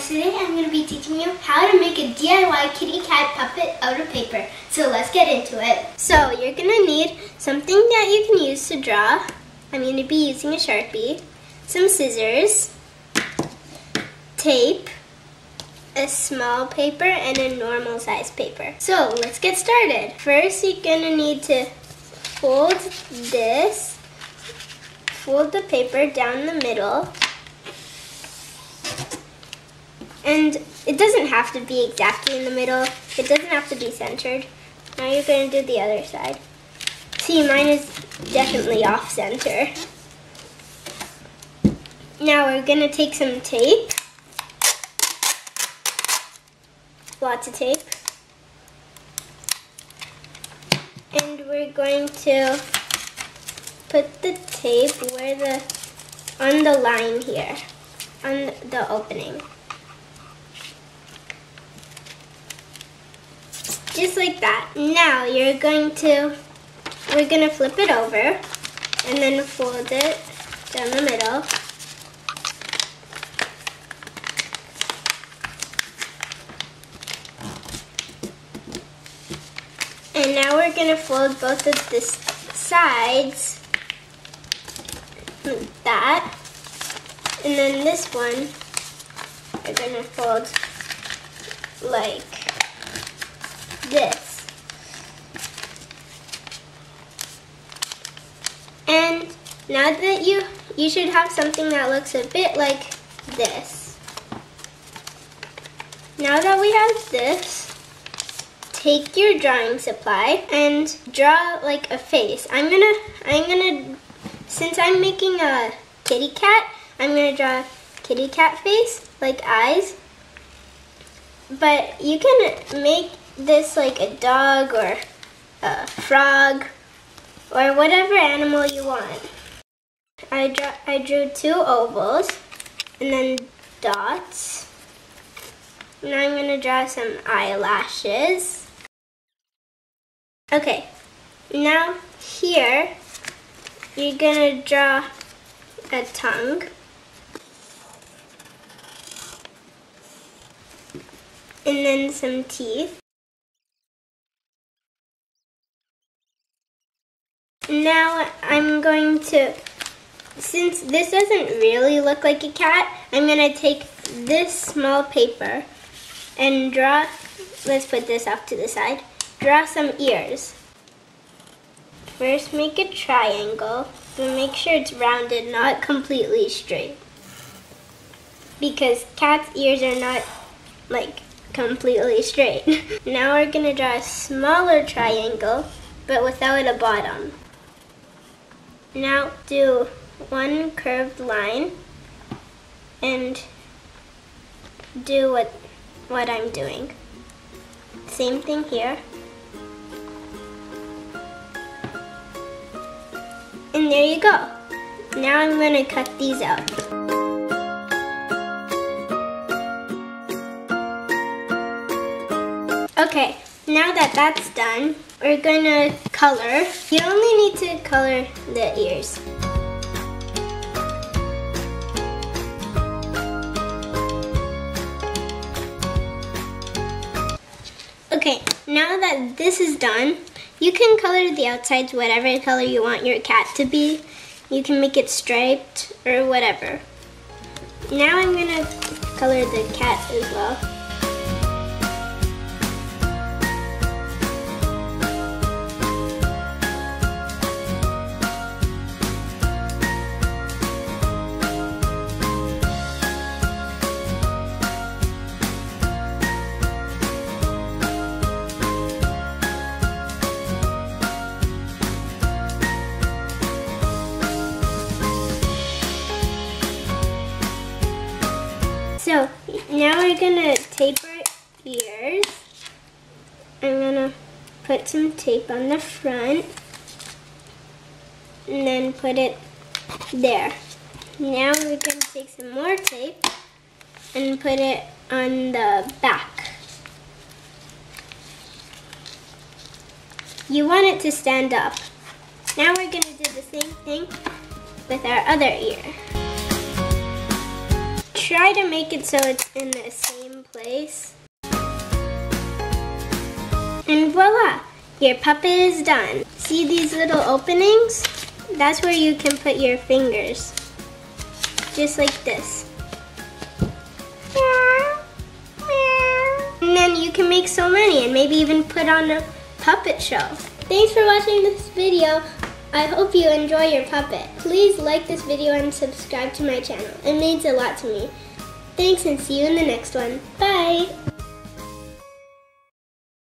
Today I'm going to be teaching you how to make a DIY kitty cat puppet out of paper. So let's get into it. So you're going to need something that you can use to draw. I'm going to be using a Sharpie, some scissors, tape, a small paper, and a normal size paper. So let's get started. First you're going to need to fold the paper down the middle. And it doesn't have to be exactly in the middle. It doesn't have to be centered. Now you're going to do the other side. See, mine is definitely off center. Now we're going to take some tape. Lots of tape. And we're going to put the tape on the line here, on the opening. Just like that. Now we're going to flip it over and then fold it down the middle. And now we're going to fold both of the sides like that. And then this one we're going to fold like this. And now that you should have something that looks a bit like this. Now that we have this, take your drawing supply and draw like a face. I'm gonna since I'm making a kitty cat, I'm gonna draw a kitty cat face, like eyes. But you can make this like a dog or a frog or whatever animal you want. I drew two ovals and then dots. Now I'm going to draw some eyelashes. Okay, now here you're going to draw a tongue. And then some teeth. Now I'm going to, since this doesn't really look like a cat, I'm going to take this small paper and draw, let's put this off to the side, draw some ears. First make a triangle, but make sure it's rounded, not completely straight. Because cats' ears are not like completely straight. Now we're going to draw a smaller triangle, but without a bottom. Now do one curved line and do what I'm doing. Same thing here. And there you go. Now I'm going to cut these out. Okay, now that that's done, we're going to color. You only need to color the ears. Okay, now that this is done, you can color the outsides whatever color you want your cat to be. You can make it striped or whatever. Now I'm going to color the cat as well. So now we're gonna tape our ears. I'm gonna put some tape on the front and then put it there. Now we're gonna take some more tape and put it on the back. You want it to stand up. Now we're gonna do the same thing with our other ear. try to make it so it's in the same place. And voila, your puppet is done. See these little openings? That's where you can put your fingers. Just like this. And then you can make so many and maybe even put on a puppet show. Thanks for watching this video. I hope you enjoy your puppet. Please like this video and subscribe to my channel. It means a lot to me. Thanks and see you in the next one. Bye!